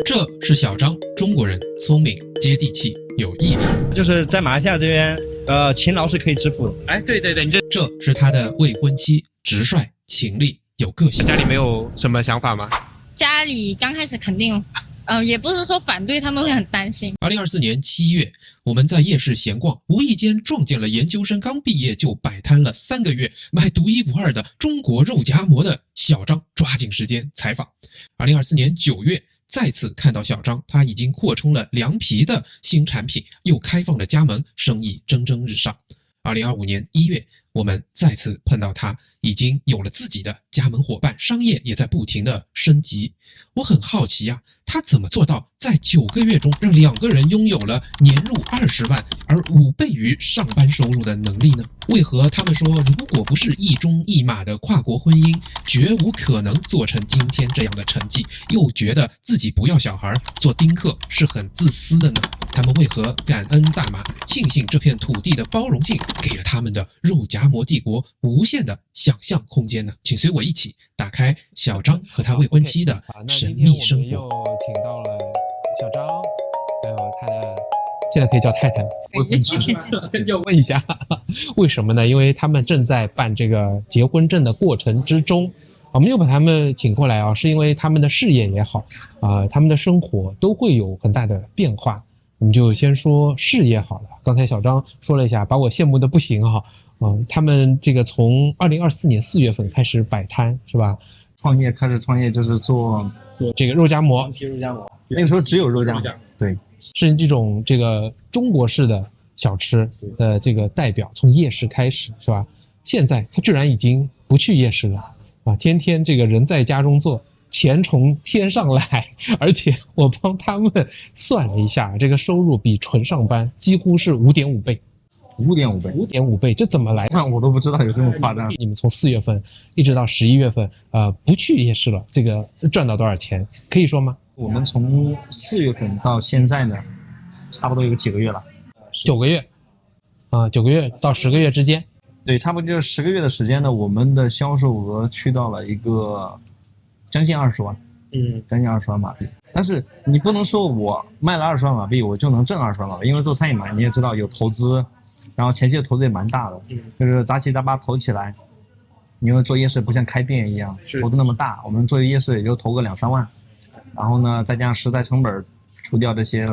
这是小张，中国人，聪明、接地气、有毅力。就是在马来西亚这边，勤劳是可以致富的。哎，对，你这是他的未婚妻，直率、勤力、有个性。家里没有什么想法吗？家里刚开始肯定，也不是说反对，他们会很担心。2024年7月，我们在夜市闲逛，无意间撞见了研究生刚毕业就摆摊了3个月，卖独一无二的中国肉夹馍的小张，抓紧时间采访。2024年9月，再次看到小张，他已经扩充了凉皮的新产品，又开放了加盟，生意蒸蒸日上。2025年1月，我们再次碰到他，已经有了自己的加盟伙伴，商业也在不停的升级。我很好奇啊，他怎么做到在9个月中让2个人拥有了年入20万而5倍于上班收入的能力呢？为何他们说如果不是一中一马的跨国婚姻，绝无可能做成今天这样的成绩，又觉得自己不要小孩做丁克是很自私的呢？他们为何感恩大马，庆幸这片土地的包容性给了他们的肉夹馍帝国无限的想象空间呢？请随我一起打开小张和他未婚妻的神秘生活。又请到了小张，还有他的，现在可以叫太太了。要问一下，为什么呢？因为他们正在办这个结婚证的过程之中。我们又把他们请过来啊，是因为他们的事业也好他们的生活都会有很大的变化。我们就先说事业好了。刚才小张说了一下，把我羡慕的不行哈。他们这个从2024年4月份开始摆摊是吧？开始创业就是做这个肉夹馍，那个时候只有肉夹馍，对，是这个中国式的小吃的这个代表，从夜市开始是吧？现在他居然已经不去夜市了啊，天天这个人在家中做，钱从天上来，而且我帮他们算了一下，这个收入比纯上班几乎是5.5倍。5.5倍，这怎么来？那我都不知道有这么夸张。你们从4月份一直到11月份，不去夜市了，这个赚到多少钱？可以说吗？我们从4月份到现在呢，差不多有几个月了，9个月，9个月到10个月之间。对，差不多就是10个月的时间呢，我们的销售额去到了一个将近20万，将近20万马币。但是你不能说我卖了20万马币，我就能挣20万马币，因为做餐饮嘛，你也知道有投资。然后前期的投资也蛮大的，就是杂七杂八投起来，因为做夜市不像开店一样投的那么大，我们做夜市也就投个2-3万，然后呢再加上食材成本除掉这些，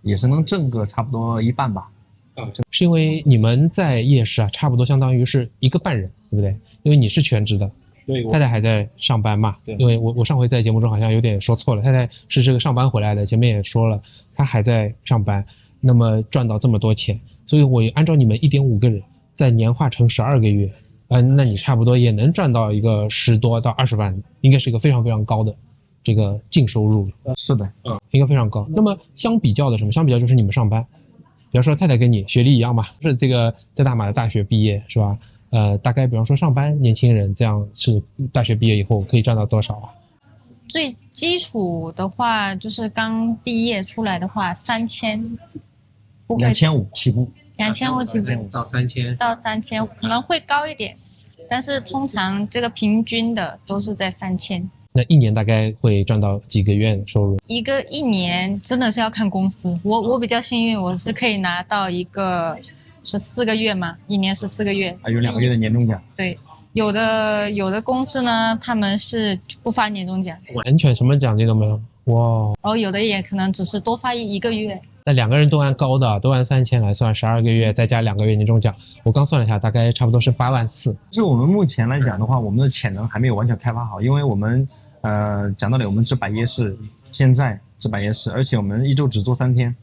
也是能挣个差不多1半吧。是因为你们在夜市差不多相当于是一个半人，对不对？因为你是全职的，对，太太还在上班嘛。对，因为我上回在节目中好像有点说错了，太太是这个上班回来的，前面也说了，她还在上班，那么赚到这么多钱。所以我按照你们1.5个人再年化乘12个月，那你差不多也能赚到一个10多到20万，应该是一个非常非常高的这个净收入。是的，应该非常高。那么相比较的什么？相比较就是你们上班，比方说太太跟你学历一样嘛，是这个在大马的大学毕业是吧？大概比方说上班年轻人这样是大学毕业以后可以赚到多少啊？最基础的话就是刚毕业出来的话3000。2500起步，2500起步到3000，可能会高一点，但是通常这个平均的都是在3000。那一年大概会赚到几个月的收入？一年真的是要看公司，我比较幸运，我是可以拿到一个14个月嘛，一年14个月，还有2个月的年终奖。对，有的公司呢，他们是不发年终奖，完全什么奖金都没有。哇！然后有的也可能只是多发一个月。那2个人都按高的，都按3000来算，12个月再加2个月年终奖，我刚算了一下，大概差不多是8万4。就我们目前来讲的话，我们的潜能还没有完全开发好，因为我们讲道理，我们只摆夜市，现在只摆夜市，而且我们1周只做3天，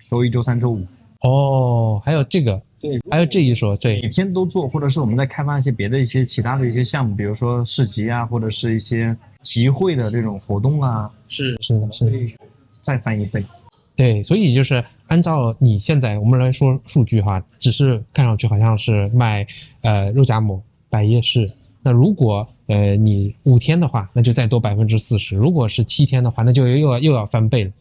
周1、周3、周5。哦，还有这个，对，还有这一说，对，每天都做，或者是我们在开发一些别的其他的一些项目，比如说市集啊，或者是一些集会的这种活动啊，是的，再翻1倍。对，所以就是按照你现在我们来说数据哈，只是看上去好像是卖肉夹馍摆夜市，那如果你5天的话，那就再多40%；如果是7天的话，那就又要翻倍了，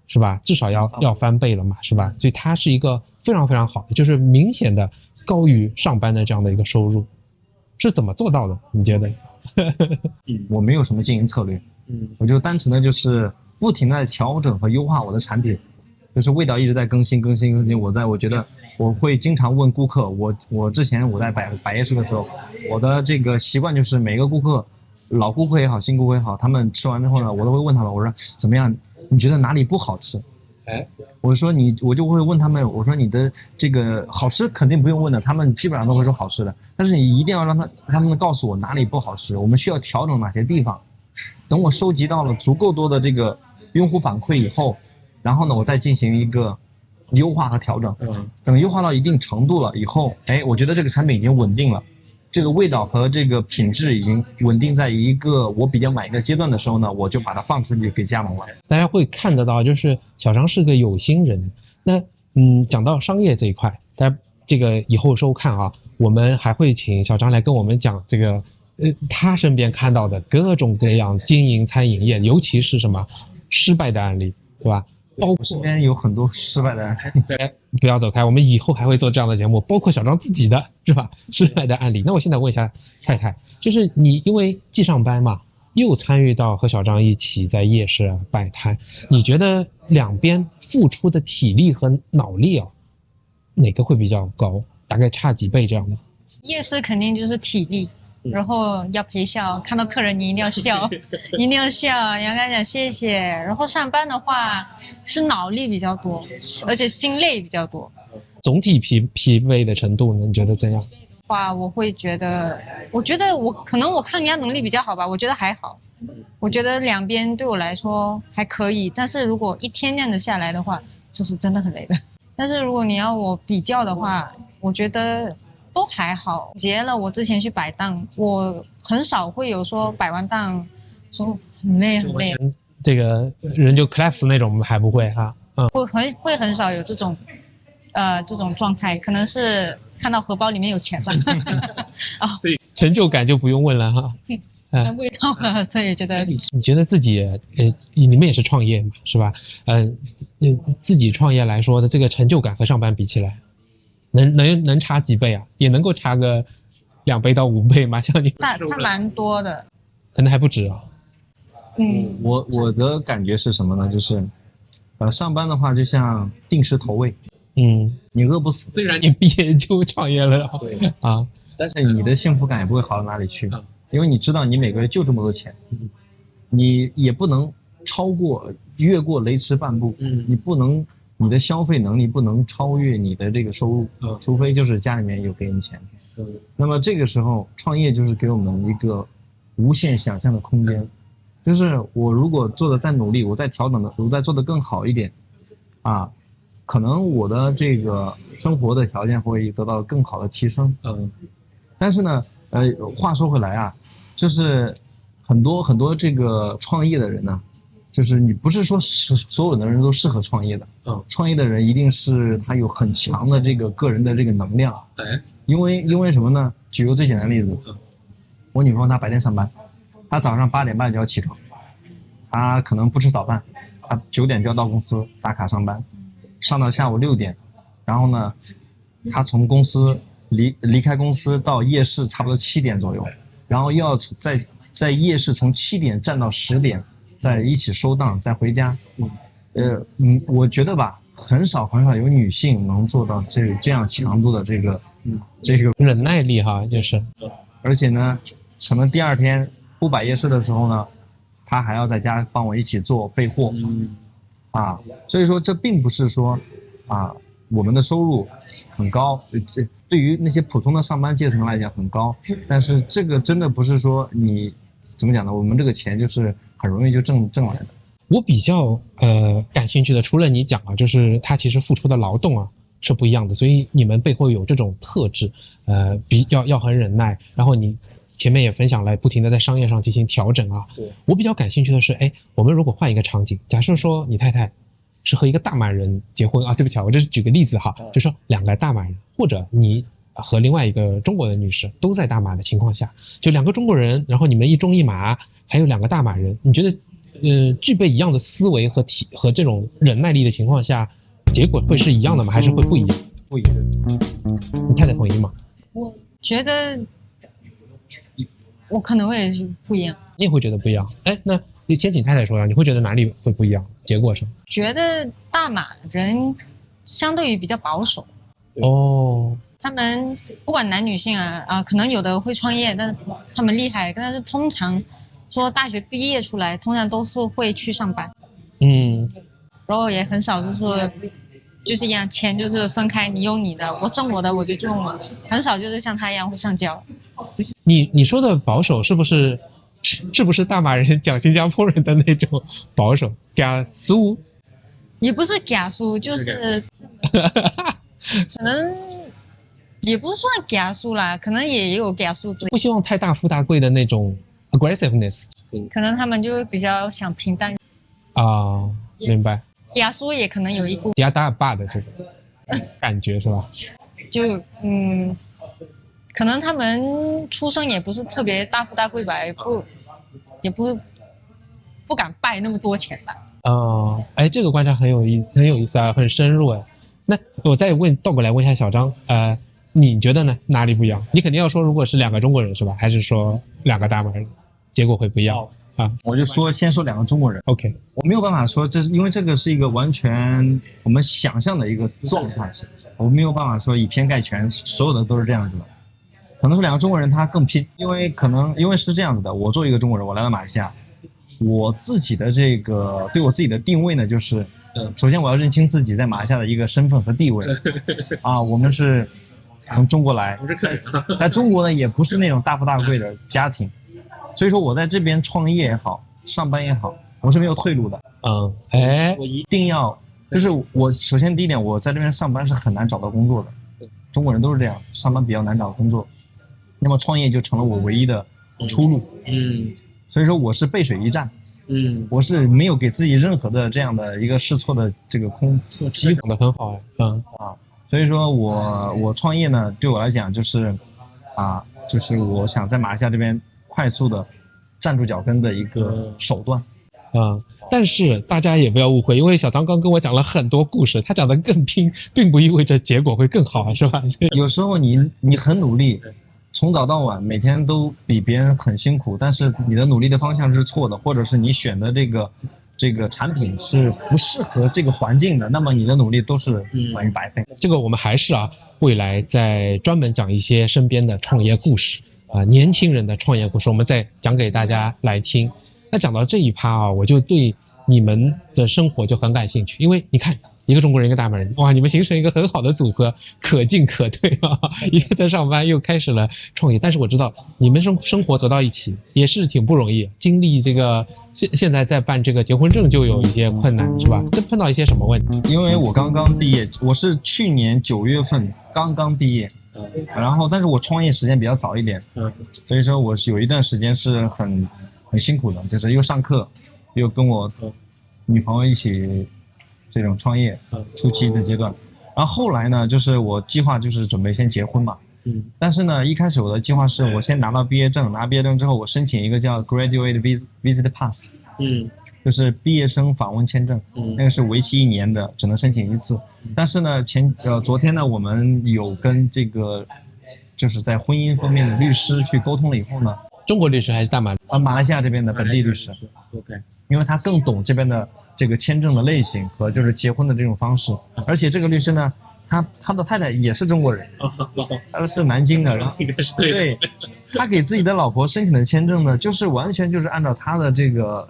是吧？至少要翻倍了嘛，是吧？所以它是一个非常非常好的，就是明显的高于上班的这样的一个收入，是怎么做到的？你觉得？我没有什么经营策略，我就单纯的就是不停地在调整和优化我的产品，就是味道一直在更新。我觉得我会经常问顾客，我之前我在百夜市的时候，我的这个习惯就是每个顾客，老顾客也好，新顾客也好，他们吃完之后呢，我都会问他们，我说怎么样？你觉得哪里不好吃？我就会问他们，我说你的这个好吃肯定不用问的，他们基本上都会说好吃的，但是你一定要让他们告诉我哪里不好吃，我们需要调整哪些地方。等我收集到了足够多的这个用户反馈以后，然后呢，我再进行一个优化和调整。等优化到一定程度了以后，我觉得这个产品已经稳定了，这个味道和这个品质已经稳定在一个我比较满意的阶段的时候呢，我就把它放出去给加盟了。大家会看得到，就是小张是个有心人。那讲到商业这一块，大家这个以后收看啊，我们还会请小张来跟我们讲这个他身边看到的各种各样经营餐饮业，尤其是什么失败的案例，对吧？包括身边有很多失败的案例。不要走开，我们以后还会做这样的节目，包括小张自己的是吧？失败的案例。那我现在问一下太太，就是你因为既上班嘛，又参与到和小张一起在夜市摆摊，你觉得两边付出的体力和脑力哪个会比较高？大概差几倍这样的？夜市肯定就是体力，然后要陪笑，看到客人你一定要笑，一定要笑，你要跟他讲谢谢。然后上班的话是脑力比较多，而且心累比较多。总体疲惫的程度呢？你觉得怎样？我会觉得，我可能我看人家能力比较好吧，我觉得还好。我觉得两边对我来说还可以，但是如果一天这样子下来的话，这是真的很累的。但是如果你要我比较的话，我觉得都还好。结了我之前去摆档，我很少会有说摆完档说很累很累，这个人就 collapse 那种还不会哈，会很少有这种状态，可能是看到荷包里面有钱吧。成就感就不用问了哈。味道了，所以觉得你觉得自己你们也是创业嘛，是吧？自己创业来说的这个成就感和上班比起来，能差几倍啊？也能够差个2倍到5倍吗？像你差蛮多的，可能还不止啊。我的感觉是什么呢？就是上班的话就像定时投喂，你饿不死。虽然你毕业就创业了，对啊，但是你的幸福感也不会好到哪里去。因为你知道你每个月就这么多钱，你也不能越过雷池半步，你的消费能力不能超越你的这个收入，除非就是家里面有给你钱。那么这个时候创业就是给我们一个无限想象的空间，就是我如果做的再努力，我再调整的，我再做的更好一点，可能我的这个生活的条件会得到更好的提升。但是呢，话说回来就是很多这个创业的人呢，就是你不是说所有的人都适合创业的。创业的人一定是他有很强的这个个人的这个能量。因为什么呢？举个最简单的例子，我女朋友她白天上班，她早上8点半就要起床，她可能不吃早饭，她9点就要到公司打卡上班，上到下午6点，然后呢，她从公司离开公司到夜市差不多7点左右，然后又要在夜市从7点站到10点，再一起收档再回家。我觉得吧，很少有女性能做到这样强度的这个忍耐力哈，就是。而且呢，可能第二天不摆夜市的时候呢，她还要在家帮我一起做备货。所以说这并不是说我们的收入很高，这对于那些普通的上班阶层来讲很高，但是这个真的不是说你怎么讲呢？我们这个钱就是很容易就挣来的。我比较感兴趣的，除了你讲就是他其实付出的劳动是不一样的，所以你们背后有这种特质，要很忍耐，然后你前面也分享了不停的在商业上进行调整我比较感兴趣的是，我们如果换一个场景，假设说你太太是和一个大马人结婚对不起我这是举个例子就说2个大马人，或者你和另外一个中国的女士都在大马的情况下，就2个中国人，然后你们一中一马，还有2个大马人，你觉得具备一样的思维和这种忍耐力的情况下，结果会是一样的吗？还是会不一样？不一样。你太太同意吗？我觉得我可能会不一样。你也会觉得不一样？那先请太太说啊，你会觉得哪里会不一样？结果上，觉得大马人相对于比较保守。哦，他们不管男女性可能有的会创业，但是他们厉害，但是通常说大学毕业出来，通常都是会去上班。然后也很少就是一样，钱就是分开，你用你的，我挣我的，我就挣我的，很少就是像他一样会上交。你说的保守是不是大马人讲新加坡人的那种保守？假苏也不是假苏，就是可能也不算假苏啦，可能也有假苏之类，不希望太大富大贵的那种 aggressiveness。可能他们就比较想平淡啊，明白。假苏也可能有一部比较大爸的这种感觉是吧？就可能他们出生也不是特别大富大贵吧，也不敢拜那么多钱吧。这个观察很有意思啊，很深入哎。那我再倒过来问一下小张，你觉得呢？哪里不一样？你肯定要说，如果是2个中国人是吧？还是说2个大马人，结果会不一样啊？我就先说2个中国人。OK， 我没有办法说，这是因为这个是一个完全我们想象的一个状态，我没有办法说以偏概全，所有的都是这样子的。可能是2个中国人他更拼，因为是这样子的，我作为一个中国人，我来到马来西亚，我自己的这个对我自己的定位呢，就是首先我要认清自己在马来西亚的一个身份和地位我们是从中国来，在中国呢也不是那种大富大贵的家庭，所以说我在这边创业也好，上班也好，我是没有退路的。我一定要，就是我首先第一点，我在这边上班是很难找到工作的，中国人都是这样，上班比较难找工作，那么创业就成了我唯一的出路。所以说我是背水一战。我是没有给自己任何的这样的一个试错的这个机会。讲得很好所以说我创业呢，对我来讲就是我想在马来西亚这边快速的站住脚跟的一个手段。但是大家也不要误会，因为小张刚跟我讲了很多故事，他讲的更拼，并不意味着结果会更好，是吧？有时候你很努力，从早到晚每天都比别人很辛苦，但是你的努力的方向是错的，或者是你选的这个产品是不适合这个环境的，那么你的努力都是等于白费。这个我们还是未来再专门讲一些身边的创业故事年轻人的创业故事，我们再讲给大家来听。那讲到这一趴我就对你们的生活就很感兴趣，因为你看一个中国人一个大马人，哇，你们形成一个很好的组合，可进可退一个在上班又开始了创业，但是我知道你们生活走到一起也是挺不容易，经历这个现在在办这个结婚证就有一些困难是吧？这碰到一些什么问题？因为我刚刚毕业，我是去年9月份刚刚毕业，然后但是我创业时间比较早一点，所以说我是有一段时间是很辛苦的，就是又上课又跟我女朋友一起这种创业初期的阶段，然后后来呢，就是我计划就是准备先结婚嘛，但是呢，一开始我的计划是我先拿到毕业证，拿毕业证之后，我申请一个叫 Graduate Visit Pass，就是毕业生访问签证，那个是为期1年的，只能申请1次。但是呢，昨天呢，我们有跟这个就是在婚姻方面的律师去沟通了以后呢，中国律师还是大马？马来西亚这边的本地律师。OK， 因为他更懂这边的这个签证的类型和就是结婚的这种方式，而且这个律师呢，他的太太也是中国人，他是南京的，然后对，他给自己的老婆申请的签证呢，就是完全就是按照他的这个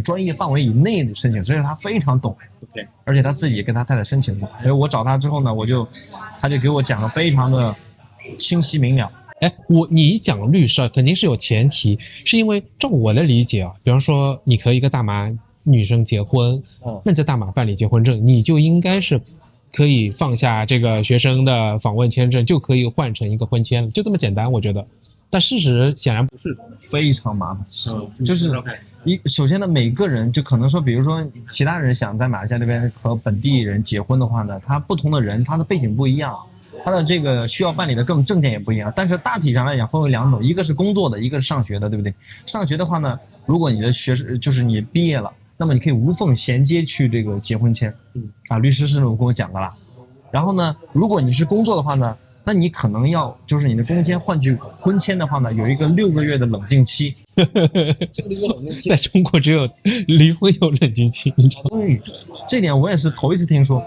专业范围以内的申请，所以他非常懂，而且他自己跟他太太申请过，所以我找他之后呢，他就给我讲了非常的清晰明了。你讲律师肯定是有前提，是因为照我的理解比方说你和一个大马女生结婚，那在大马办理结婚证，你就应该是可以放下这个学生的访问签证，就可以换成一个婚签了，就这么简单，我觉得。但事实显然不是，非常麻烦。就是首先呢，每个人就可能说，比如说其他人想在马来西亚这边和本地人结婚的话呢，他不同的人他的背景不一样，他的这个需要办理的证件也不一样，但是大体上来讲分为2种，一个是工作的，一个是上学的，对不对？上学的话呢，如果你的就是你毕业了，那么你可以无缝衔接去这个结婚签，律师是这么跟我讲的啦。然后呢，如果你是工作的话呢，那你可能要就是你的工签换去婚签的话呢，有一个6个月的冷静期。这个冷静期在中国只有离婚有冷静期。对，这点我也是头一次听说。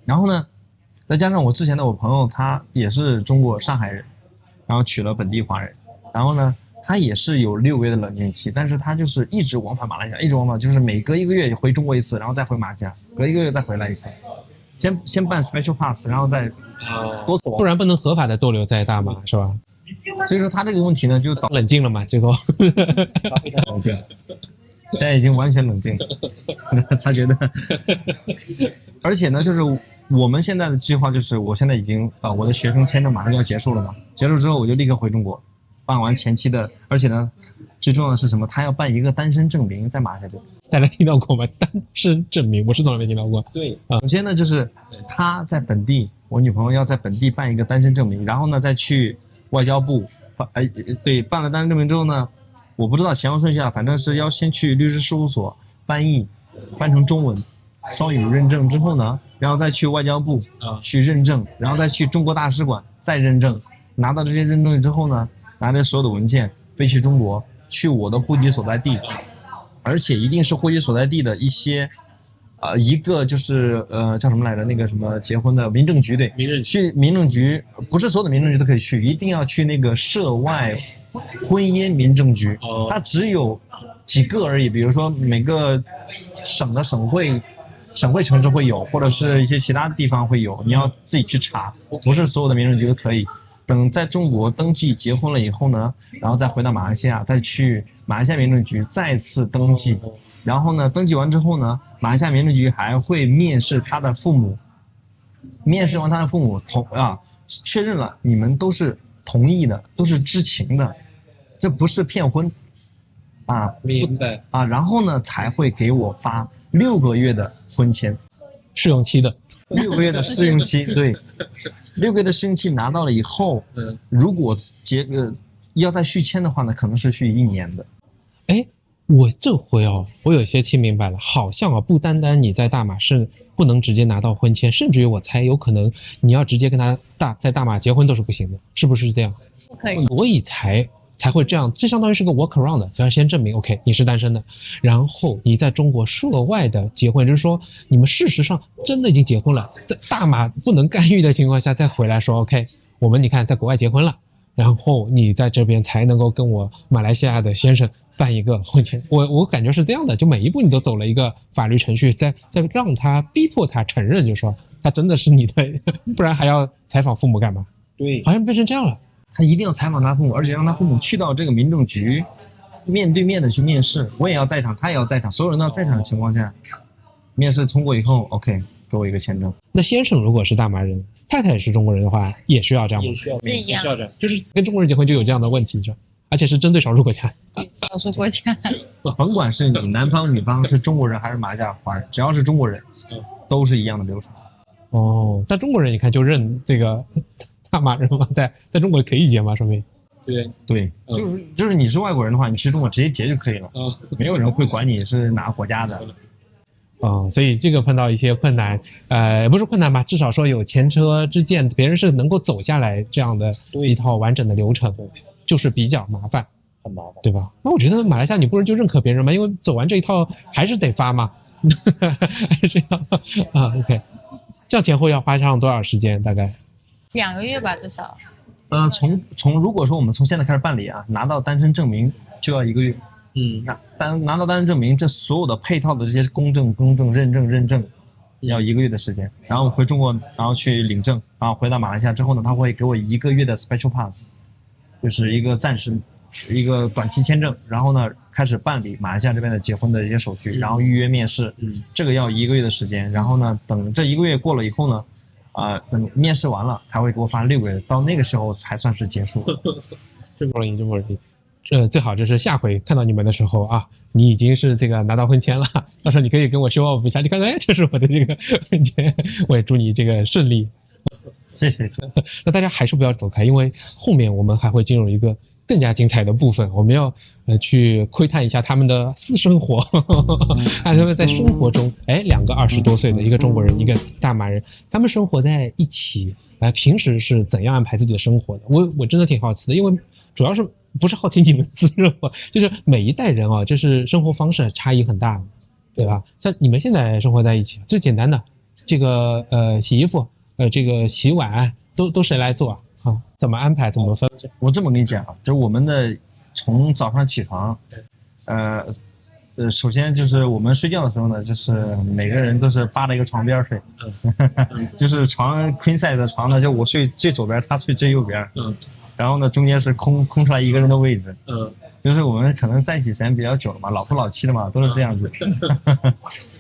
然后呢，再加上我之前的我朋友，他也是中国上海人，然后娶了本地华人，然后呢，他也是有6个月的冷静期，但是他就是一直往返马来西亚，一直往返，就是每隔1个月回中国一次，然后再回马来西亚，隔1个月再回来一次，先办 special pass， 然后再多次往返，不然不能合法的逗留在大马，是吧？所以说他这个问题呢，就冷静了嘛，结果他非常冷静，现在已经完全冷静了。他觉得，而且呢，就是我们现在的计划就是，我现在已经我的学生签证马上就要结束了嘛，结束之后我就立刻回中国，办完前期的，而且呢，最重要的是什么？他要办一个单身证明，在马来西亚。大家听到过吗？单身证明，我是从来没听到过。对，首先呢，就是他在本地，我女朋友要在本地办一个单身证明，然后呢再去外交部对，办了单身证明之后呢，我不知道前后顺序了，反正是要先去律师事务所翻成中文，双语认证之后呢，然后再去外交部去认证，然后再去中国大使馆再认证，拿到这些认证之后呢，拿着所有的文件飞去中国，去我的户籍所在地，而且一定是户籍所在地的一些一个就是叫什么来着？那个什么结婚的民政局，对，去民政局，不是所有的民政局都可以去，一定要去那个涉外婚姻民政局，它只有几个而已，比如说每个省的省会城市会有，或者是一些其他地方会有，你要自己去查，不是所有的民政局都可以。等在中国登记结婚了以后呢，然后再回到马来西亚，再去马来西亚民政局再次登记，然后呢，登记完之后呢，马来西亚民政局还会面试他的父母，面试完他的父母确认了你们都是同意的，都是知情的，这不是骗婚啊，明白啊，然后呢才会给我发6个月的婚签，试用期的6个月的试用期，对，6个月的试用期拿到了以后，如果要再续签的话呢，可能是续1年的。哎，我这回我有些听明白了，好像不单单你在大马是不能直接拿到婚签，甚至于我猜有可能你要直接跟他在大马结婚都是不行的，是不是这样？不可以，所以才会这样，这相当于是个 work around， 就要先证明 OK 你是单身的，然后你在中国涉外的结婚，就是说你们事实上真的已经结婚了，在大马不能干预的情况下再回来说 OK 我们你看在国外结婚了，然后你在这边才能够跟我马来西亚的先生办一个婚签，我感觉是这样的，就每一步你都走了一个法律程序，再让他逼迫他承认，就说他真的是你的，不然还要采访父母干嘛？对，好像变成这样了。他一定要采访他父母，而且让他父母去到这个民政局，面对面的去面试，我也要在场，他也要在场，所有人都要在场的情况下，面试通过以后 ，OK， 给我一个签证。那先生如果是大马人，太太也是中国人的话，也需要这样吗？是一样，就是跟中国人结婚就有这样的问题，是吧？而且是针对少数国家。少数国家，甭管是你男方女方是中国人还是马来西亚华人，只要是中国人，都是一样的流程。哦，但中国人你看就认这个大马人嘛，在中国可以结吗？说明对，就是你是外国人的话，你去中国直接结就可以了，没有人会管你是哪个国家的。所以这个碰到一些困难，不是困难吧，至少说有前车之鉴，别人是能够走下来这样的一套完整的流程，就是比较麻烦，很麻烦，对吧？那我觉得马来西亚你不如就认可别人嘛，因为走完这一套还是得发嘛，还是这样啊 ，OK。这样前后要花上多少时间？大概2个月吧，至少。从如果说我们从现在开始办理啊，拿到单身证明就要1个月。拿到单身证明，这所有的配套的这些公证、认证，要1个月的时间。然后回中国，然后去领证，然后回到马来西亚之后呢，他会给我1个月的 special pass， 就是一个暂时一个短期签证。然后呢，开始办理马来西亚这边的结婚的一些手续，然后预约面试，这个要1个月的时间。然后呢，等这1个月过了以后呢，等面试完了才会给我发6个月，到那个时候才算是结束。这不容易，这不容易。最好就是下回看到你们的时候啊，你已经是这个拿到婚签了，到时候你可以跟我 show off 一下，你看看，这是我的这个婚签，我也祝你这个顺利。谢谢。那大家还是不要走开，因为后面我们还会进入一个更加精彩的部分，我们要去窥探一下他们的私生活，看他们在生活中，2个20多岁的，一个中国人，一个大马人，他们生活在一起，平时是怎样安排自己的生活的？我真的挺好奇的，因为主要是不是好奇你们自热火，就是每一代人啊，就是生活方式差异很大，对吧？像你们现在生活在一起，最简单的这个洗衣服，这个洗碗都谁来做啊？怎么安排？怎么分？我这么跟你讲，就是我们的从早上起床，首先就是我们睡觉的时候呢，就是每个人都是扒着一个床边睡，就是床 queen size 的床呢，就我睡最左边，他睡最右边，然后呢中间是空出来一个人的位置，就是我们可能在一起时间比较久了嘛，老夫老妻的嘛，都是这样子。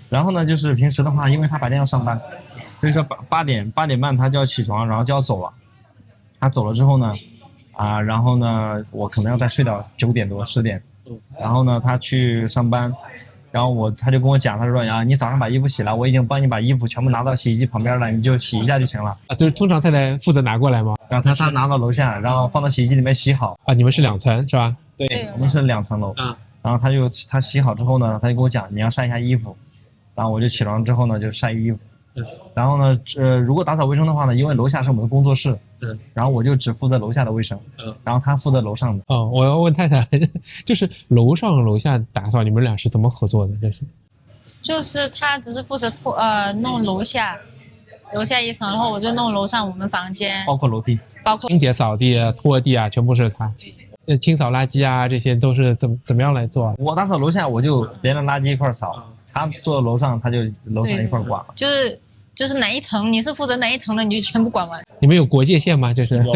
然后呢，就是平时的话，因为他白天要上班，所以说8点半他就要起床，然后就要走了。他走了之后呢，然后呢，我可能要再睡到9点多10点，然后呢，他去上班，然后他就跟我讲，他说你早上把衣服洗了，我已经帮你把衣服全部拿到洗衣机旁边了，你就洗一下就行了。就是通常太太负责拿过来吗？然后他拿到楼下，然后放到洗衣机里面洗好。你们是2层是吧？对，我们是2层楼。然后他洗好之后呢，他就跟我讲，你要晒一下衣服，然后我就起床之后呢就晒衣服。然后呢，如果打扫卫生的话呢，因为楼下是我们的工作室，然后我就只负责楼下的卫生，然后他负责楼上的。我要问太太，就是楼上楼下打扫，你们俩是怎么合作的？就是他只是负责弄楼下一层，然后我就弄楼上我们房间，包括楼梯，包括清洁、扫地、拖地全部是他。清扫垃圾这些都是怎么样来做？我打扫楼下，我就连着垃圾一块扫，他坐楼上，他就楼上一块管了。就是哪一层你是负责哪一层的，你就全部管完。你们有国界线吗？就是有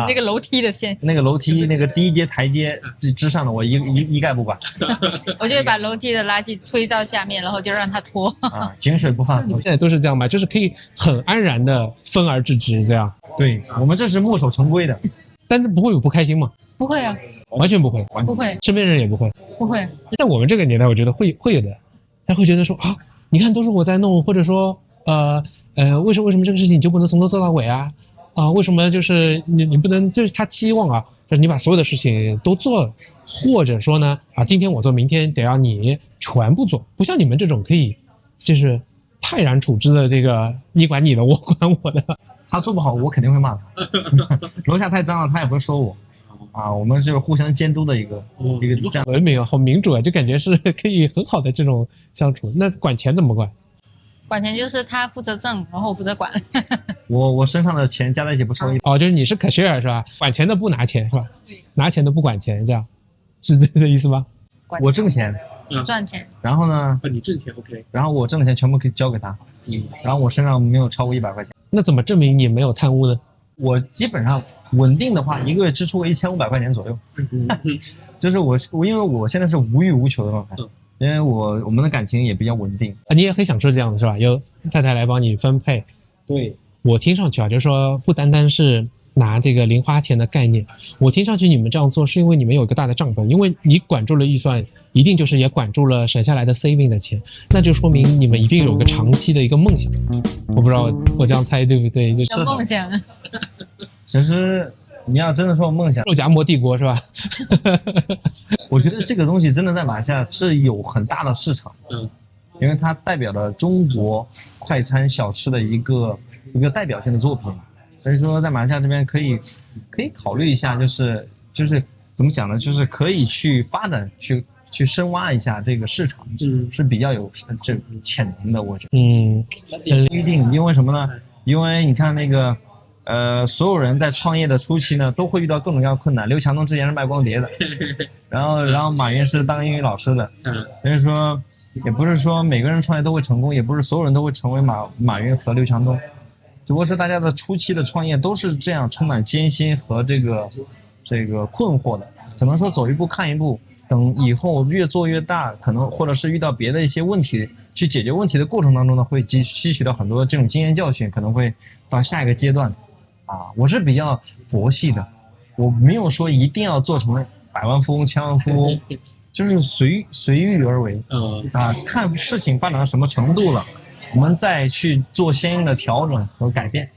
那个楼梯的线，那个楼梯那个第一阶台阶之上的我一概不管。我就把楼梯的垃圾推到下面，然后就让他拖。井水不犯河。现在都是这样吧？就是可以很安然的分而治之，这样。对，我们这是墨守成规的。但是不会有不开心吗？不会啊，完全不会，不会，身边人也不会，不会。在我们这个年代，我觉得会有的，他会觉得说你看都是我在弄，或者说为什么这个事情你就不能从头做到尾啊？为什么就是你不能，就是他期望就是你把所有的事情都做了，或者说呢今天我做，明天得要你全部做，不像你们这种可以就是泰然处之的这个你管你的，我管我的。他做不好，我肯定会骂他。楼下太脏了，他也不会说我。我们是互相监督的一个这样文明好民主就感觉是可以很好的这种相处。那管钱怎么管？管钱就是他负责挣，然后我负责管。我身上的钱加在一起不超1。就是你是 cashier 是吧？管钱的不拿钱是吧？对，拿钱的不管钱，这样是这意思吗？我挣钱，赚钱，然后呢？你挣钱 OK， 然后我挣的钱全部可以交给他，然后我身上没有超过100块钱。那怎么证明你没有贪污呢？我基本上稳定的话，1个月支出个1500块钱左右。就是我因为我现在是无欲无求的状态，因为我们的感情也比较稳定。你也很享受这样的是吧？有太太来帮你分配。对，我听上去就是说不单单是拿这个零花钱的概念，我听上去你们这样做是因为你们有一个大的账本，因为你管住了预算，一定就是也管住了省下来的 saving 的钱，那就说明你们一定有个长期的一个梦想。我不知道我这样猜对不对？就是梦想。其实你要真的说梦想，肉夹馍帝国是吧？我觉得这个东西真的在马来西亚是有很大的市场，因为它代表了中国快餐小吃的一个代表性的作品。所以说在马来西亚这边可以考虑一下，就是怎么讲呢？就是可以去发展去深挖一下这个市场，是比较有这潜能的，我觉得。不一定，因为什么呢？因为你看那个所有人在创业的初期呢，都会遇到各种各样的困难。刘强东之前是卖光碟的，然后马云是当英语老师的，所以说也不是说每个人创业都会成功，也不是所有人都会成为马云和刘强东。只不过是大家的初期的创业都是这样，充满艰辛和这个困惑的，只能说走一步看一步，等以后越做越大，可能或者是遇到别的一些问题，去解决问题的过程当中呢，会吸取到很多这种经验教训，可能会到下一个阶段。我是比较佛系的，我没有说一定要做成百万富翁、千万富翁，就是随遇而为。看事情发展到什么程度了，我们再去做相应的调整和改变。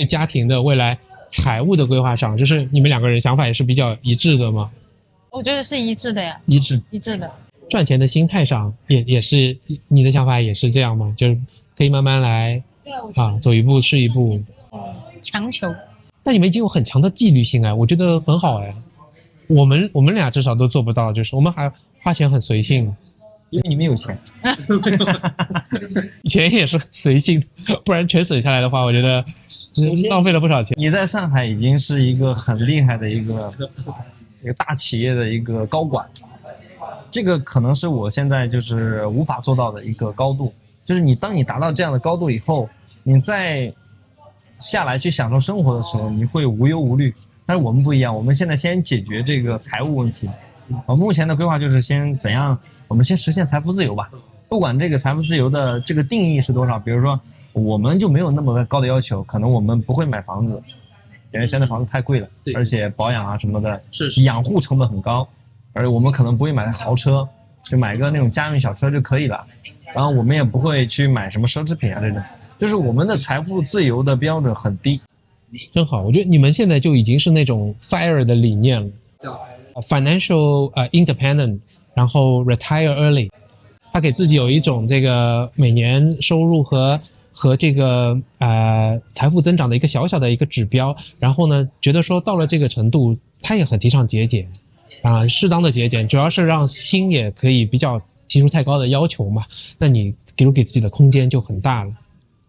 家庭的未来财务的规划上，就是你们两个人想法也是比较一致的吗？我觉得是一致的呀。一致的。赚钱的心态上也是你的想法也是这样吗？就是可以慢慢来，走一步是一步。强求。那你们已经有很强的纪律性哎，我觉得很好哎。我们俩至少都做不到，就是我们还花钱很随性，因为你们有钱。钱也是很随性的，不然全省下来的话，我觉得浪费了不少钱。你在上海已经是一个很厉害的一个大企业的一个高管，这个可能是我现在就是无法做到的一个高度。就是当你达到这样的高度以后，你再下来去享受生活的时候，你会无忧无虑。但是我们不一样，我们现在先解决这个财务问题。目前的规划就是我们先实现财富自由吧。不管这个财富自由的这个定义是多少，比如说我们就没有那么高的要求，可能我们不会买房子，因为现在房子太贵了，而且保养啊什么的，养护成本很高。而我们可能不会买豪车，就买个那种家用小车就可以了。然后我们也不会去买什么奢侈品啊这种，就是我们的财富自由的标准很低。真好，我觉得你们现在就已经是那种 FIRE 的理念了，financial independent， 然后 retire early， 他给自己有一种这个每年收入和这个财富增长的一个小小的一个指标，然后呢，觉得说到了这个程度，他也很提倡节俭适当的节俭，主要是让心也可以比较提出太高的要求嘛，那你给自己的空间就很大了。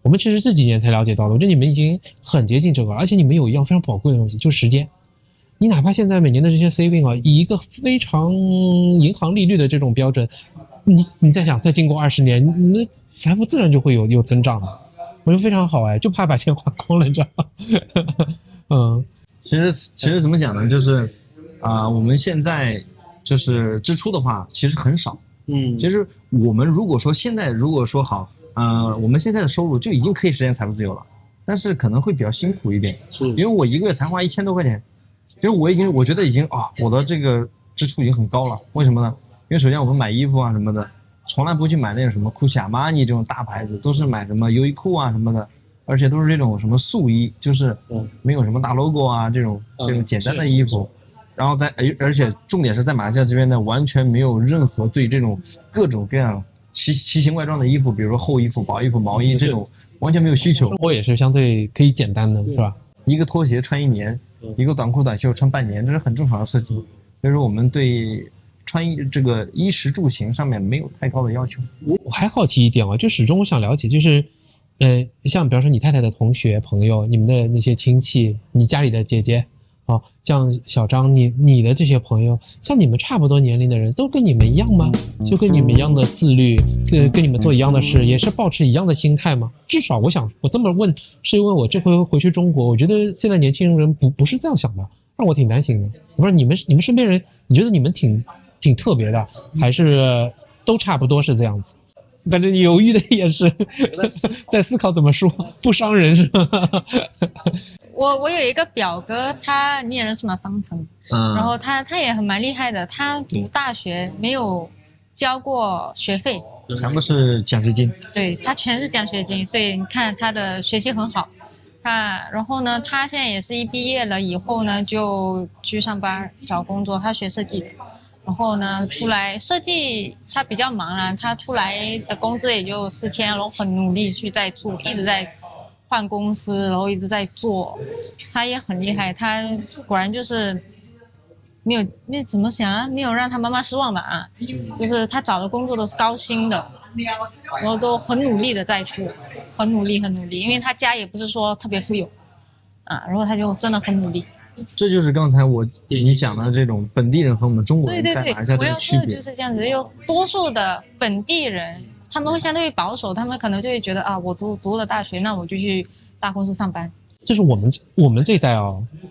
我们其实这几年才了解到的，我觉得你们已经很接近这个，而且你们有一样非常宝贵的东西，就是时间。你哪怕现在每年的这些 saving 啊，以一个非常银行利率的这种标准，你再想，再经过20年，你的财富自然就会有增长的。我觉得非常好哎，就怕把钱花光了，你知道吗？其实怎么讲呢，就是我们现在就是支出的话，其实很少。其实我们如果说好。我们现在的收入就已经可以实现财富自由了，但是可能会比较辛苦一点，因为我一个月才花1000多块钱，其实我觉得已经我的这个支出已经很高了。为什么呢？因为首先我们买衣服啊什么的，从来不去买那种什么 GUCCI、阿玛尼这种大牌子，都是买什么优衣库啊什么的，而且都是这种什么素衣，就是没有什么大 logo 啊这种简单的衣服。然后而且重点是在马来西亚这边呢，完全没有任何对这种各种各样奇形怪状的衣服，比如说厚衣服、薄衣服、毛衣这种完全没有需求。我也是相对可以简单的，是吧？一个拖鞋穿1年，一个短裤短袖穿半年，这是很正常的事情。所以说我们对这个衣食住行上面没有太高的要求。我还好奇一点就始终我想了解，就是像比方说你太太的同学朋友，你们的那些亲戚，你家里的姐姐像小张你的这些朋友，像你们差不多年龄的人都跟你们一样吗？就跟你们一样的自律，跟你们做一样的事，也是保持一样的心态吗？至少我这么问是因为我这回回去中国，我觉得现在年轻人不是这样想的，让我挺担心的。我不知道你们身边人，你觉得你们挺特别的，还是都差不多是这样子？感觉你犹豫的也是在思考怎么说不伤人是吧？我有一个表哥，你也认识吗？方腾。然后他也很蛮厉害的，他读大学没有交过学费，全部是奖学金。对，他全是奖学金，所以你看他的学习很好。然后呢，他现在也是一毕业了以后呢，就去上班找工作。他学设计的，然后呢出来设计，他比较忙啊，他出来的工资也就4000，然后很努力去在做，一直在换公司，然后一直在做。他也很厉害，他果然就是没有怎么想啊，没有让他妈妈失望吧就是他找的工作都是高薪的，然后都很努力的在做，很努力，因为他家也不是说特别富有然后他就真的很努力。这就是刚才你讲的这种本地人和我们中国人在马来西亚这个区别。就是这样子，有多数的本地人他们会相对保守，他们可能就会觉得我读了大学，那我就去大公司上班。这是我们这一代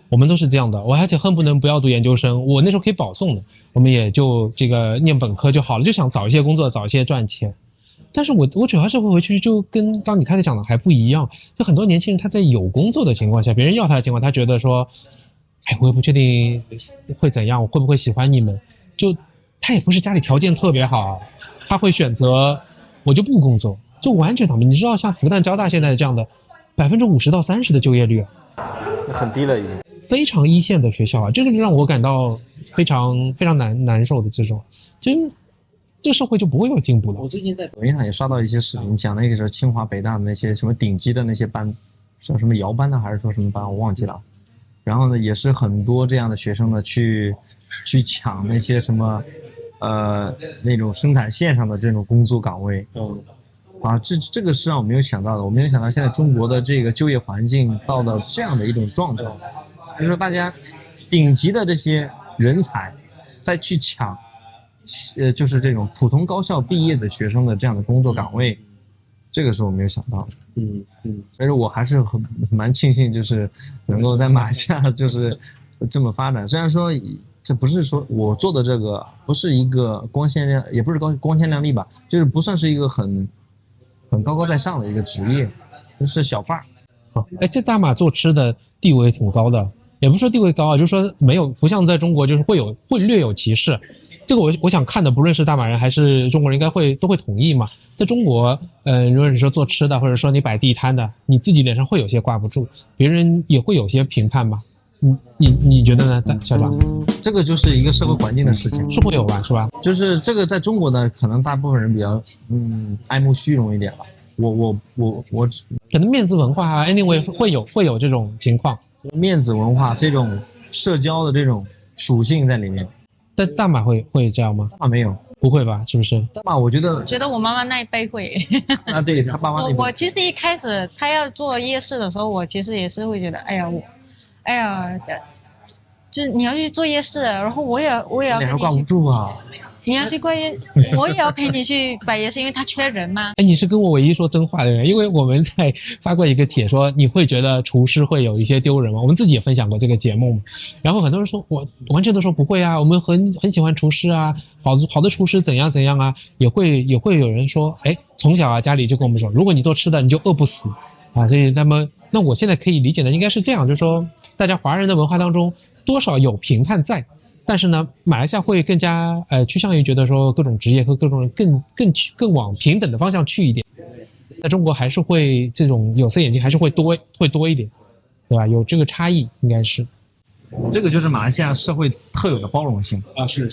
我们都是这样的。我而且恨不能不要读研究生，我那时候可以保送的，我们也就这个念本科就好了，就想早一些工作，早一些赚钱。但是我主要是会回去就跟刚你太太讲的还不一样，就很多年轻人他在有工作的情况下，别人要他的情况，他觉得说我也不确定会怎样，我会不会喜欢你们，就他也不是家里条件特别好，他会选择我就不工作，就完全躺平。你知道像复旦交大现在这样的50%到30%的就业率很低了已经，非常一线的学校这个让我感到非常非常难受的这种，就这社会就不会有进步了。我最近在抖音上也刷到一些视频，讲那个是清华北大的那些什么顶级的那些班，叫什么摇班呢，还是说什么班我忘记了。然后呢，也是很多这样的学生呢去抢那些什么那种生产线上的这种工作岗位。这个是让我没有想到的。我没有想到现在中国的这个就业环境到了这样的一种状态，就是说大家顶级的这些人才再去抢就是这种普通高校毕业的学生的这样的工作岗位，这个是我没有想到的。所以说我还是蛮庆幸，就是能够在马来西亚就是这么发展。虽然说这不是说我做的这个不是一个光鲜亮，也不是光鲜亮丽吧，就是不算是一个很高高在上的一个职业，就是小贩。在大马做吃的地位挺高的，也不是说地位高啊，就是说不像在中国就是会略有歧视。这个我想看的，不论是大马人还是中国人，应该都会同意嘛。在中国，如果你说做吃的，或者说你摆地摊的，你自己脸上会有些挂不住，别人也会有些评判嘛。你觉得呢，校长？这个就是一个社会环境的事情，是会有吧，是吧？就是这个在中国呢，可能大部分人比较爱慕虚荣一点吧。我可能面子文化啊 ，anyway 会有这种情况，面子文化这种社交的这种属性在里面。但大马会这样吗？大马没有，不会吧？是不是？大马我觉得我妈妈那一辈会。对他爸妈那一辈。我其实一开始他要做夜市的时候，我其实也是会觉得，就是你要去做夜市，然后我也要脸上挂不住啊。你要去逛夜，我也要陪你去摆夜市，因为他缺人嘛。你是跟我唯一说真话的人，因为我们在发过一个帖说，你会觉得厨师会有一些丢人吗？我们自己也分享过这个节目嘛，然后很多人说我完全都说不会啊，我们很喜欢厨师啊，好的厨师怎样啊，也会有人说，从小啊家里就跟我们说，如果你做吃的你就饿不死啊，所以那我现在可以理解的应该是这样，就是说大家华人的文化当中多少有评判在。但是呢，马来西亚会更加趋向于觉得说各种职业和各种人更往平等的方向去一点。在中国还是会这种有色眼镜还是会多一点，对吧？有这个差异应该是。这个就是马来西亚社会特有的包容性啊，是。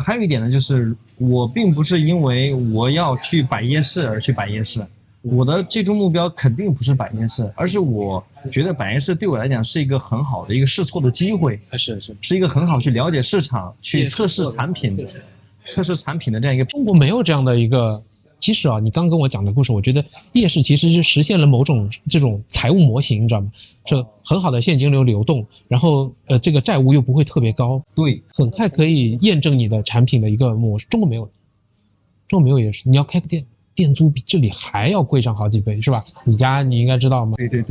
还有一点呢，就是我并不是因为我要去摆夜市而去摆夜市。我的最终目标肯定不是摆夜市，而是我觉得摆夜市对我来讲是一个很好的一个试错的机会，是一个很好去了解市场、去测试产品的这样一个。中国没有这样的一个，其实啊，你刚跟我讲的故事，我觉得夜市其实是实现了某种这种财务模型，你知道吗？是很好的现金流流动，然后这个债务又不会特别高，对，很快可以验证你的产品的一个模式。中国没有夜市，你要开个店。店租比这里还要贵上好几倍，是吧？你应该知道吗？对。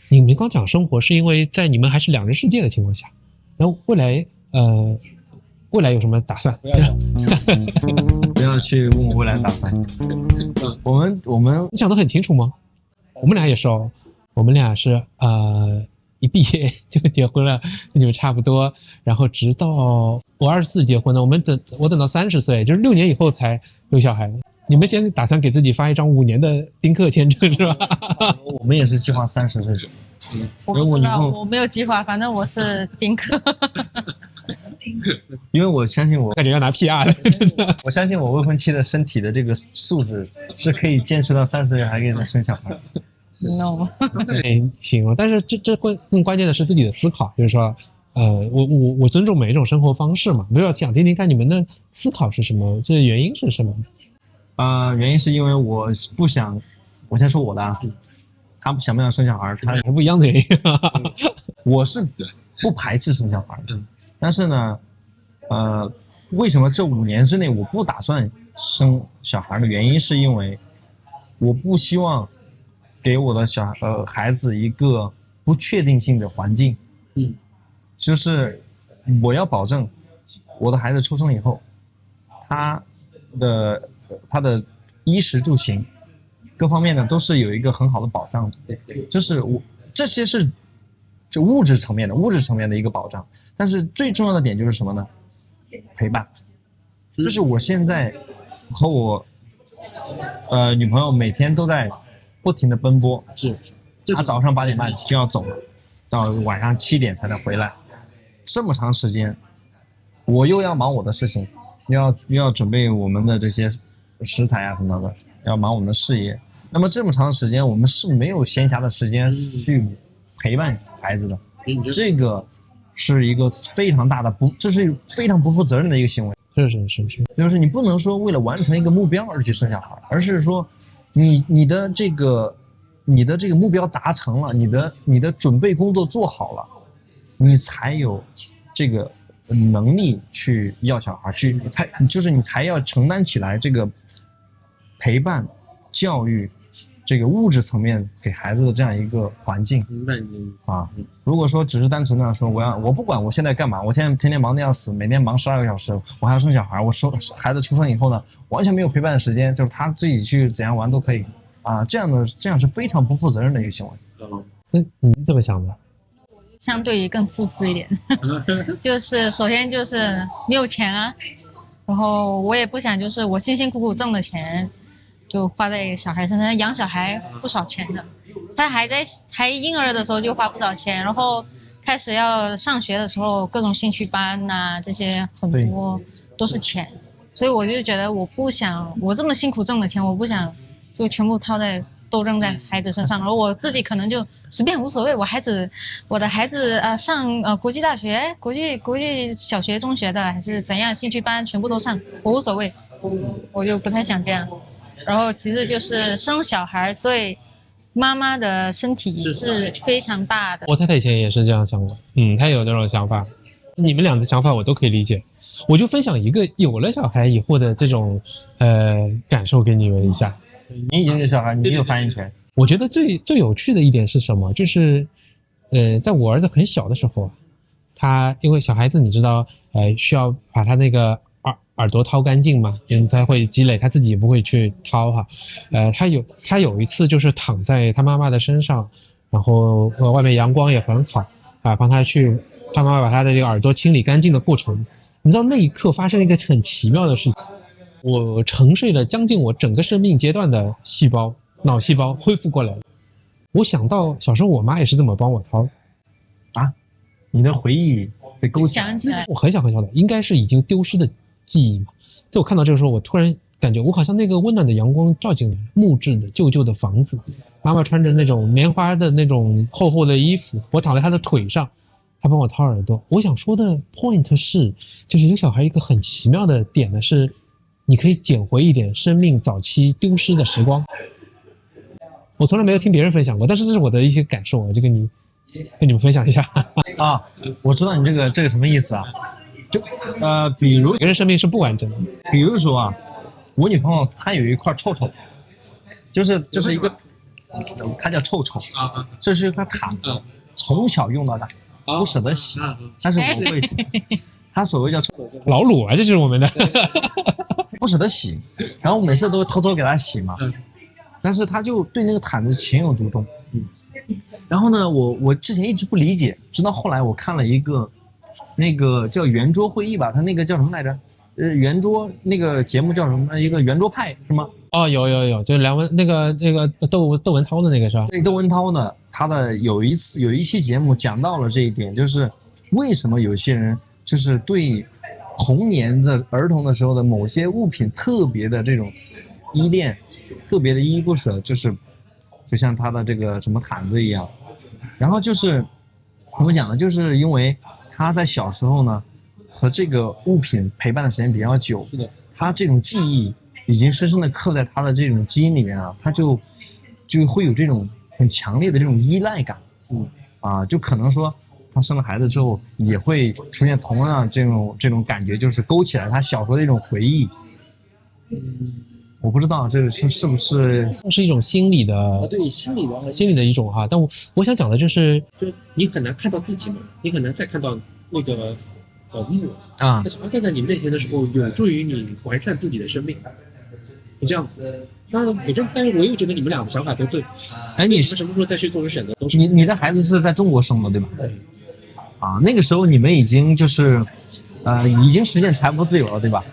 你们刚讲生活，是因为在你们还是两人世界的情况下，然后未来有什么打算？不要去问我未来打算。我们你想得很清楚吗？我们俩也是哦，我们俩是一毕业就结婚了，跟你们差不多，然后直到我24结婚的，我等到30岁，就是6年以后才有小孩。你们先打算给自己发一张5年的丁克签证是吧？我们也是计划30岁。我不知道，我没有计划，反正我是丁克。因为我相信我感觉要拿 PR 的，我相信我未婚妻的身体的这个素质是可以坚持到30岁还可以再生小孩。No 行，但是这会更关键的是自己的思考，就是说，我尊重每一种生活方式嘛，不要想听听看你们的思考是什么，这原因是什么？原因是因为我不想，我先说我的啊，他想不想生小孩，他不一样的原因。我是不排斥生小孩的，但是呢，为什么这5年之内我不打算生小孩的原因，是因为我不希望给我的孩子一个不确定性的环境，就是我要保证我的孩子出生以后，他的衣食住行各方面呢都是有一个很好的保障的，就是这些是就物质层面的一个保障，但是最重要的点就是什么呢？陪伴，就是我现在和我女朋友每天都在不停的奔波，她早上8点半就要走了，到晚上7点才能回来，这么长时间，我又要忙我的事情，又要准备我们的这些食材啊什么的，要忙我们的事业，那么这么长的时间，我们是没有闲暇的时间去陪伴孩子的，这个是一个非常大的这是非常不负责任的一个行为。是，就是你不能说为了完成一个目标而去生小孩，而是说你的这个目标达成了，你的准备工作做好了，你才有这个能力去要小孩，你才要承担起来这个陪伴、教育这个物质层面给孩子的这样一个环境。明白你的意思啊。如果说只是单纯的说我不管我现在干嘛，我现在天天忙得要死，每天忙12个小时，我还要生小孩，孩子出生以后呢，完全没有陪伴的时间，就是他自己去怎样玩都可以啊，这样是非常不负责任的一个行为。你怎么想的？相对于更自私一点，就是首先就是没有钱啊，然后我也不想就是我辛辛苦苦挣的钱就花在小孩身上，养小孩不少钱的，他还婴儿的时候就花不少钱，然后开始要上学的时候各种兴趣班呐，这些很多都是钱，所以我就觉得我不想我这么辛苦挣的钱，我不想就全部都扔在孩子身上，然后我自己可能就随便无所谓，我的孩子上国际大学、国际小学、中学的还是怎样兴趣班全部都上，我无所谓，我就不太想这样。然后其次就是生小孩对妈妈的身体是非常大的。我太太以前也是这样想的，她有这种想法，你们俩的想法我都可以理解。我就分享一个有了小孩以后的这种感受给你们一下。你已经有小孩，你有发言权。我觉得最有趣的一点是什么？就是在我儿子很小的时候，他因为小孩子你知道需要把他那个耳朵掏干净嘛，他会积累，他自己不会去掏哈。他有一次就是躺在他妈妈的身上，然后外面阳光也很好啊，帮他妈妈把他的这个耳朵清理干净的过程。你知道那一刻发生了一个很奇妙的事情，我沉睡了将近我整个生命阶段的脑细胞恢复过来了。我想到小时候我妈也是这么帮我掏啊，你的回忆被勾起来。我很小的，应该是已经丢失的记忆嘛。在我看到这个时候，我突然感觉我好像那个温暖的阳光照进来，木质的旧的房子，妈妈穿着那种棉花的那种厚厚的衣服，我躺在她的腿上，她帮我掏耳朵。我想说的 point 是，就是有小孩一个很奇妙的点呢，是你可以捡回一点生命早期丢失的时光。我从来没有听别人分享过，但是这是我的一些感受，我就跟你们分享一下啊。我知道你这个什么意思啊？就比如每个人生命是不完整的。比如说啊，我女朋友她有一块臭臭，就是一个，它叫臭臭，这是一块毯子，从小用到大，不舍得洗，但是我会，它所谓叫臭老鲁啊，这就是我们的，不舍得洗，然后每次都偷偷给他洗嘛。但是他就对那个毯子情有独钟，然后呢，我之前一直不理解，直到后来我看了一个那个叫圆桌会议吧，他那个叫什么来着？圆桌那个节目叫什么？一个圆桌派是吗？哦，有，就是那个窦文涛的那个是吧？对，窦文涛呢，他的有一期节目讲到了这一点，就是为什么有些人就是对童年的儿童的时候的某些物品特别的这种依恋。特别的依依不舍，就像他的这个什么毯子一样，然后就是怎么讲呢？就是因为他在小时候呢，和这个物品陪伴的时间比较久，他这种记忆已经深深的刻在他的这种基因里面了，他就会有这种很强烈的这种依赖感，就可能说他生了孩子之后也会出现同样这种感觉，就是勾起来他小时候的一种回忆。我不知道这是不是一种心理的，对心理的一种哈。但我想讲的就是，你很难看到自己嘛，你很难再看到那个木啊。那小孩站在你面前的时候，有助于你完善自己的生命，是这样子。那但是我又觉得你们俩的想法都对。哎，你什么时候再去做出选择？你的孩子是在中国生的对吧？对。啊，那个时候你们已经就是已经实现财富自由了对吧？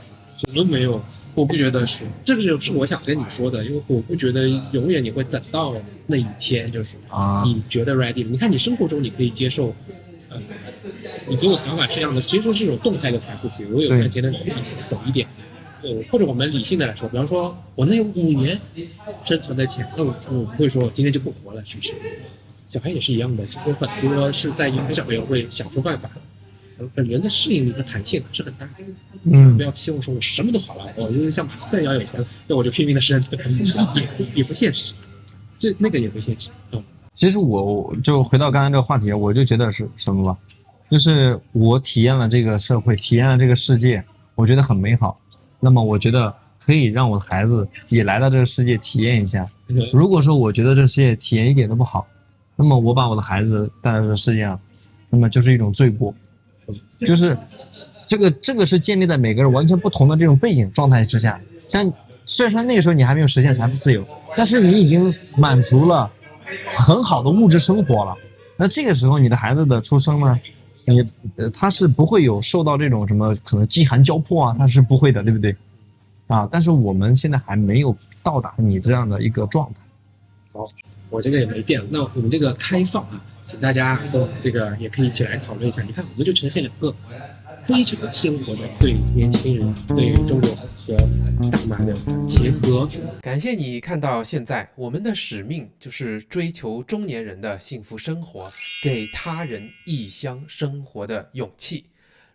什么没有，我不觉得是，这个就是我想跟你说的，因为我不觉得永远你会等到那一天，就是你觉得 ready 了。你看你生活中你可以接受，你给我想法是这样的，其实是一种动态的财富自由，我有赚钱的能力走一点，或者我们理性的来说，比方说我能有5年生存的钱，那我不会说我今天就不活了，是不是？小孩也是一样的，其实很多是在一个小朋友会想出办法。人的适应力和弹性是很大的，不要期望说我什么都好了，我就是像马斯克一样有钱，那我就拼命的生，也不现实，那个也不现实。其实我就回到刚才这个话题，我就觉得是什么吧，就是我体验了这个社会，体验了这个世界，我觉得很美好。那么我觉得可以让我的孩子也来到这个世界体验一下。如果说我觉得这世界体验一点都不好，那么我把我的孩子带到这个世界上，那么就是一种罪过。就是这个是建立在每个人完全不同的这种背景状态之下。像虽然那个时候你还没有实现财富自由，但是你已经满足了很好的物质生活了。那这个时候你的孩子的出生呢，他是不会有受到这种什么可能饥寒交迫啊，他是不会的，对不对？但是我们现在还没有到达你这样的一个状态。好，我这个也没变了。那我们这个开放啊，请大家这个也可以一起来讨论一下。你看，我们就呈现2个非常鲜活的对年轻人、对中国和大妈的结合。感谢你看到现在，我们的使命就是追求中年人的幸福生活，给他人异乡生活的勇气。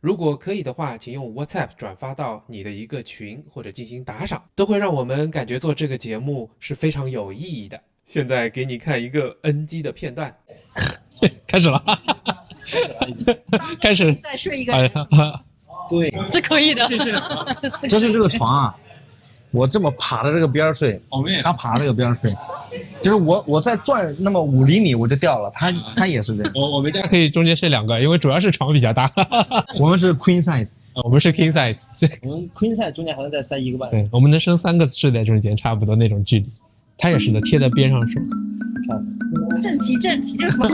如果可以的话，请用 WhatsApp 转发到你的一个群或者进行打赏，都会让我们感觉做这个节目是非常有意义的。现在给你看一个 NG 的片段，开始了，开始再睡一个人，对，是可以的。就是这个床啊，我这么爬着这个边睡，他爬这个边睡，就是我再转那么5厘米我就掉了，他也是这样。我们家可以中间睡2个，因为主要是床比较大。我们是 queen size， 我们是 king size， 我们 queen size 中间还能再塞1个半。对，我们能生3个睡在中间，差不多那种距离。他也是的，贴在边上睡。正题，这是什么？